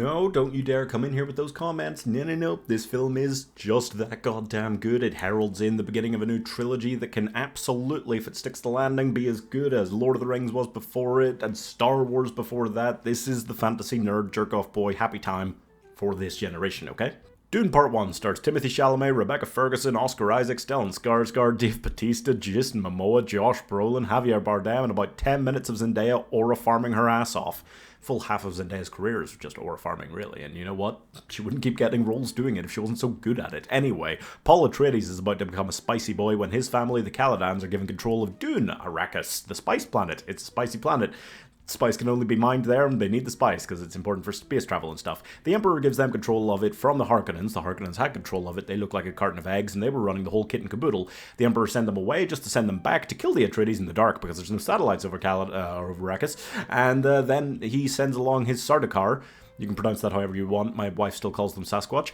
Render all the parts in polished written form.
No, don't you dare come in here with those comments. No. This film is just that goddamn good. It heralds in the beginning of a new trilogy that can absolutely, if it sticks the landing, be as good as Lord of the Rings was before it, and Star Wars before that. This is the fantasy nerd jerk-off boy happy time for this generation, okay? Dune Part 1 stars Timothee Chalamet, Rebecca Ferguson, Oscar Isaac, Stellan Skarsgard, Dave Bautista, Jason Momoa, Josh Brolin, Javier Bardem, and about 10 minutes of Zendaya aura farming her ass off. Full half of Zendaya's career is just aura farming, really, and you know what? She wouldn't keep getting roles doing it if she wasn't so good at it. Anyway, Paul Atreides is about to become a spicy boy when his family, the Caladans, are given control of Dune, Arrakis, the spice planet. It's a spicy planet. Spice can only be mined there, and they need the spice because it's important for space travel and stuff. The Emperor gives them control of it from the Harkonnens. The Harkonnens had control of it. They look like a carton of eggs, and they were running the whole kit and caboodle. The Emperor sent them away just to send them back to kill the Atreides in the dark because there's no satellites over over Arrakis. And then he sends along his Sardaukar. You can pronounce that however you want. My wife still calls them Sasquatch.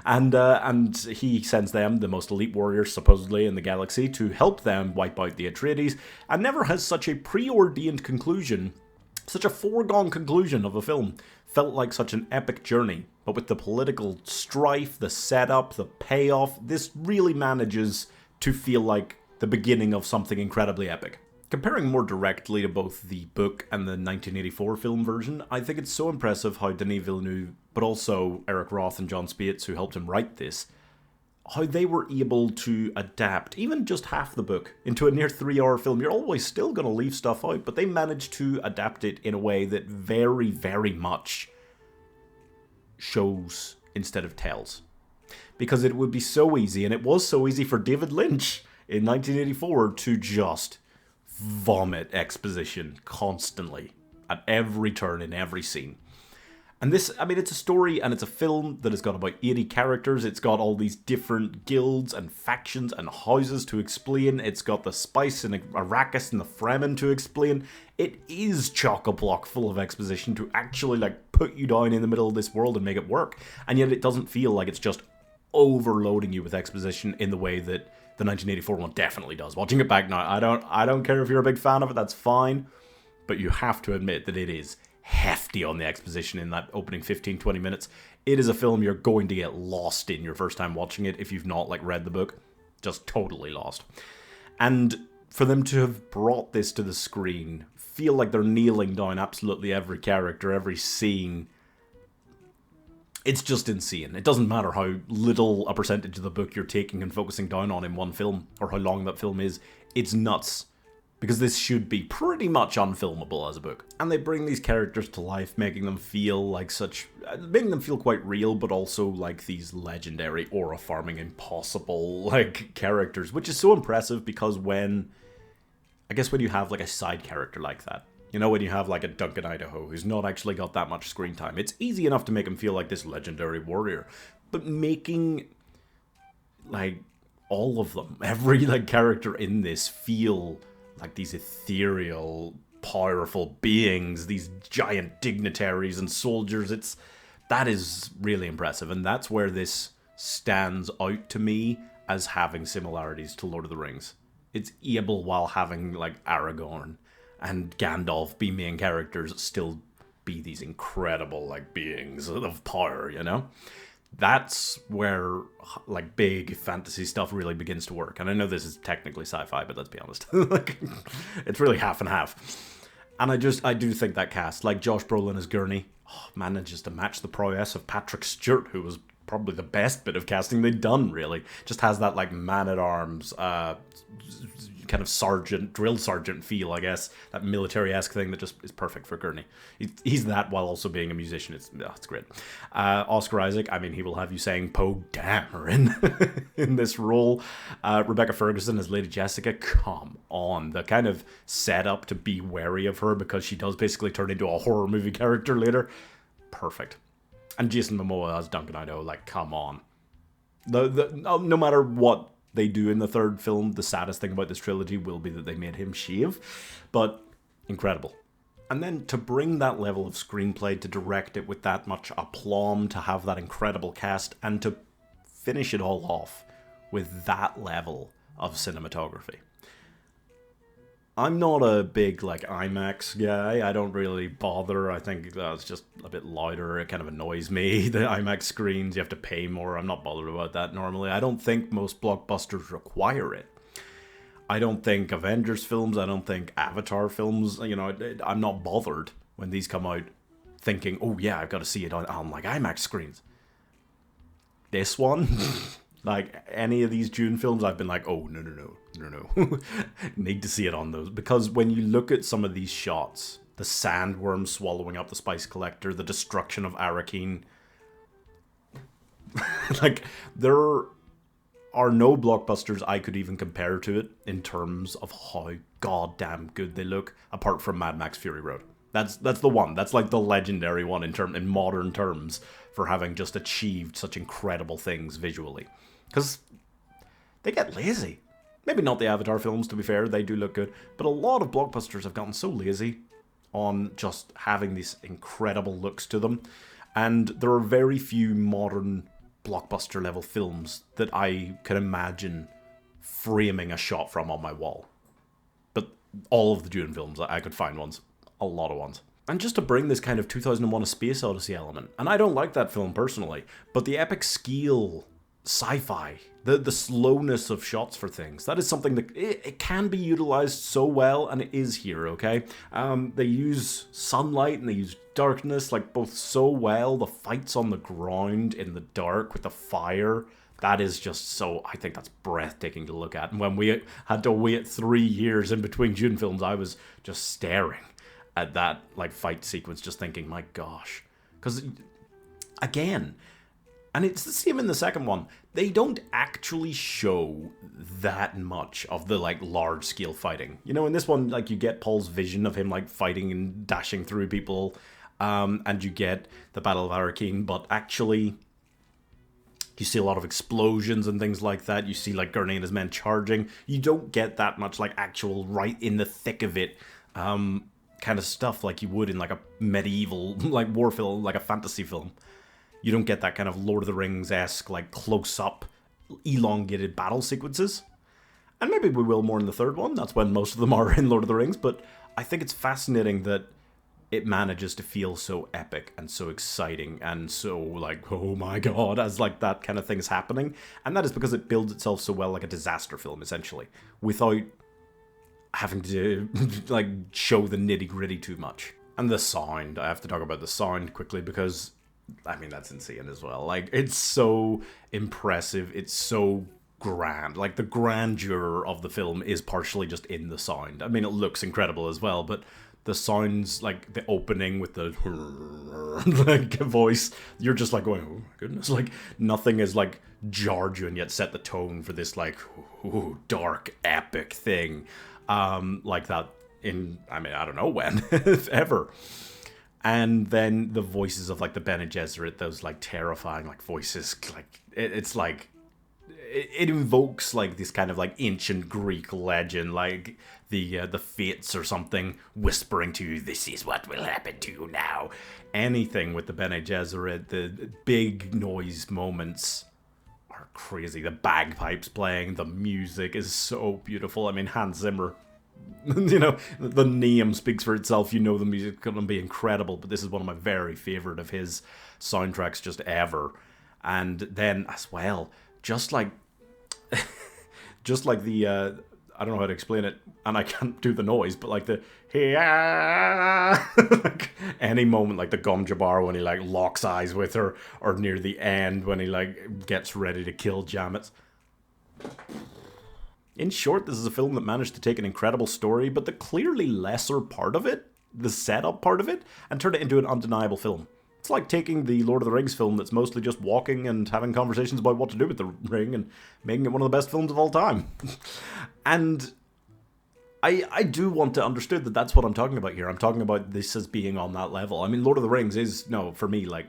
And he sends them, the most elite warriors supposedly in the galaxy, to help them wipe out the Atreides. And never has such a preordained conclusion, such a foregone conclusion of a film, felt like such an epic journey. But with the political strife, the setup, the payoff, this really manages to feel like the beginning of something incredibly epic. Comparing more directly to both the book and the 1984 film version, I think it's so impressive how Denis Villeneuve, but also Eric Roth and John Spaihts, who helped him write this, how they were able to adapt even just half the book into a near 3-hour film. You're always still going to leave stuff out, but they managed to adapt it in a way that very, very much shows instead of tells. Because it would be so easy, and it was so easy for David Lynch in 1984 to just vomit exposition constantly at every turn in every scene. And this, I mean, it's a story and it's a film that has got about 80 characters. It's got all these different guilds and factions and houses to explain. It's got the spice and Arrakis and the Fremen to explain. It is chock-a-block full of exposition to actually like put you down in the middle of this world and make it work. And yet it doesn't feel like it's just overloading you with exposition in the way that the 1984 one definitely does. Watching it back now, I don't care if you're a big fan of it, that's fine. But you have to admit that it is hefty on the exposition in that opening 15-20 minutes. It is a film you're going to get lost in your first time watching it if you've not like read the book. Just totally lost. And for them to have brought this to the screen, feel like they're kneeling down absolutely every character, every scene, it's just insane. It doesn't matter how little a percentage of the book you're taking and focusing down on in one film, or how long that film is. It's nuts. Because this should be pretty much unfilmable as a book. And they bring these characters to life, making them feel quite real, but also like these legendary aura farming impossible like characters, which is so impressive because when you have like a side character like that, you know, when you have like a Duncan Idaho who's not actually got that much screen time, it's easy enough to make him feel like this legendary warrior. But making like all of them, every like character in this feel like these ethereal, powerful beings, these giant dignitaries and soldiers, that is really impressive. And that's where this stands out to me as having similarities to Lord of the Rings. It's able, while having like Aragorn and Gandalf be main characters, still be these incredible like beings of power, you know? That's where like big fantasy stuff really begins to work. And I know this is technically sci-fi, but let's be honest. Like, it's really half and half. And I do think that cast, like Josh Brolin as Gurney, manages to match the prowess of Patrick Stewart, who was probably the best bit of casting they'd done, really. Just has that like man-at-arms kind of drill sergeant feel, I guess, that military-esque thing that just is perfect for Gurney. He's that while also being a musician. It's great. Oscar Isaac, I mean, he will have you saying Poe Dameron in this role. Rebecca Ferguson as Lady Jessica, come on. The kind of setup to be wary of her because she does basically turn into a horror movie character later. Perfect. And Jason Momoa as Duncan Idaho, like, come on. No matter what they do in the third film, the saddest thing about this trilogy will be that they made him shave. But incredible. And then to bring that level of screenplay, to direct it with that much aplomb, to have that incredible cast, and to finish it all off with that level of cinematography. I'm not a big, like, IMAX guy. I don't really bother. I think it's just a bit louder. It kind of annoys me. The IMAX screens, you have to pay more. I'm not bothered about that normally. I don't think most blockbusters require it. I don't think Avengers films, I don't think Avatar films, you know, I'm not bothered when these come out thinking, oh yeah, I've got to see it on like IMAX screens. This one... Like, any of these Dune films, I've been like, oh, no. Need to see it on those. Because when you look at some of these shots, the sandworm swallowing up the spice collector, the destruction of Arrakis, like, there are no blockbusters I could even compare to it in terms of how goddamn good they look, apart from Mad Max Fury Road. That's the one. That's like the legendary one in modern terms for having just achieved such incredible things visually. Because they get lazy. Maybe not the Avatar films, to be fair, they do look good. But a lot of blockbusters have gotten so lazy on just having these incredible looks to them. And there are very few modern blockbuster level films that I can imagine framing a shot from on my wall. But all of the Dune films, I could find ones. A lot of ones. And just to bring this kind of 2001 A Space Odyssey element, and I don't like that film personally, but the epic scale, sci-fi, the slowness of shots for things, that is something that it can be utilized so well, and it is here, okay? They use sunlight and they use darkness, like, both so well. The fights on the ground in the dark with the fire, that is just so, I think that's breathtaking to look at. And when we had to wait 3 years in between Dune films, I was just staring at that, like, fight sequence, just thinking, my gosh. Because, again, and it's the same in the second one, they don't actually show that much of the, like, large-scale fighting. You know, in this one, like, you get Paul's vision of him, like, fighting and dashing through people, and you get the Battle of Arrakis, but actually, you see a lot of explosions and things like that. You see, like, Gurney and his men charging. You don't get that much, like, actual right in the thick of it, kind of stuff like you would in, like, a medieval, like, war film, like a fantasy film. You don't get that kind of Lord of the Rings-esque, like, close-up, elongated battle sequences. And maybe we will more in the third one. That's when most of them are in Lord of the Rings. But I think it's fascinating that it manages to feel so epic and so exciting and so, like, oh my god, as, like, that kind of thing is happening. And that is because it builds itself so well like a disaster film, essentially, without having to, like, show the nitty-gritty too much. And the sound, I have to talk about the sound quickly because, I mean, that's insane as well. Like, it's so impressive, it's so grand. Like, the grandeur of the film is partially just in the sound. I mean, it looks incredible as well, but the sounds, like, the opening with the, like, voice, you're just like going, oh my goodness, like, nothing is, like, jarred you and yet set the tone for this, like, ooh, dark, epic thing. Like that in, I mean, I don't know when, if ever. And then the voices of, like, the Bene Gesserit, those, like, terrifying, like, voices, like, it's like, it invokes, like, this kind of, like, ancient Greek legend, like the Fates or something whispering to you, this is what will happen to you now. Anything with the Bene Gesserit, the big noise moments are crazy. The bagpipes playing, the music is so beautiful. I mean, Hans Zimmer, you know, the name speaks for itself. You know the music's going to be incredible, but this is one of my very favorite of his soundtracks just ever. And then as well, just like the I don't know how to explain it, and I can't do the noise, but like the like any moment, like the Gom Jabbar when he, like, locks eyes with her, or near the end when he, like, gets ready to kill Jamet. In short, this is a film that managed to take an incredible story, but the clearly lesser part of it, the setup part of it, and turn it into an undeniable film. It's like taking the Lord of the Rings film that's mostly just walking and having conversations about what to do with the ring and making it one of the best films of all time. And I do want to understand that that's what I'm talking about here. I'm talking about this as being on that level. I mean, Lord of the Rings is, no, for me, like,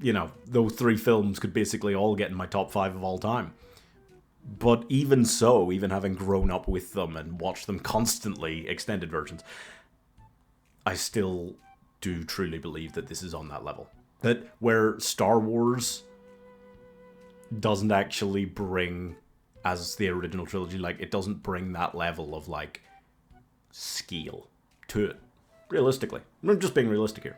you know, those three films could basically all get in my top 5 of all time. But even so, even having grown up with them and watched them constantly, extended versions, I still do truly believe that this is on that level. That where Star Wars doesn't actually bring, as the original trilogy, like, it doesn't bring that level of, like, scale to it. Realistically. I'm just being realistic here.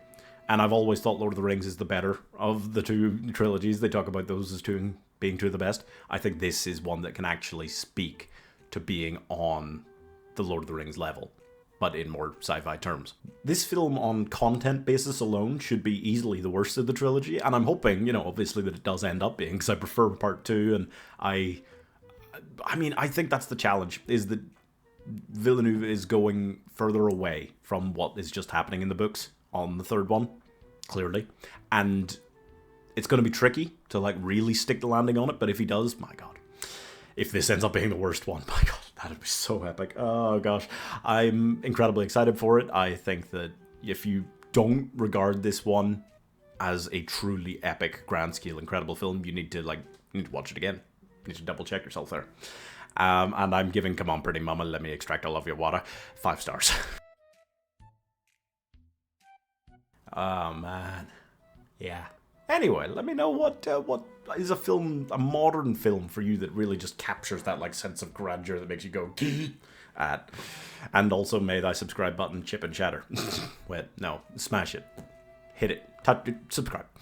And I've always thought Lord of the Rings is the better of the two trilogies. They talk about those as being two of the best. I think this is one that can actually speak to being on the Lord of the Rings level, but in more sci-fi terms. This film on content basis alone should be easily the worst of the trilogy, and I'm hoping, obviously that it does end up being, because I prefer part 2, and I think that's the challenge, is that Villeneuve is going further away from what is just happening in the books on the third one, clearly, and it's going to be tricky to really stick the landing on it, but if he does, my god, if this ends up being the worst one, my god, that'd be so epic. Oh gosh, I'm incredibly excited for it. I think that if you don't regard this one as a truly epic, grand scale, incredible film, you need to watch it again. You need to double check yourself there. And I'm giving Come On Pretty Mama, Let Me Extract All of Your Water 5 stars. Oh man, yeah. Anyway, let me know what is a modern film for you that really just captures that sense of grandeur that makes you go at. And also may thy subscribe button chip and chatter. Wait, no, smash it, hit it, touch it, subscribe.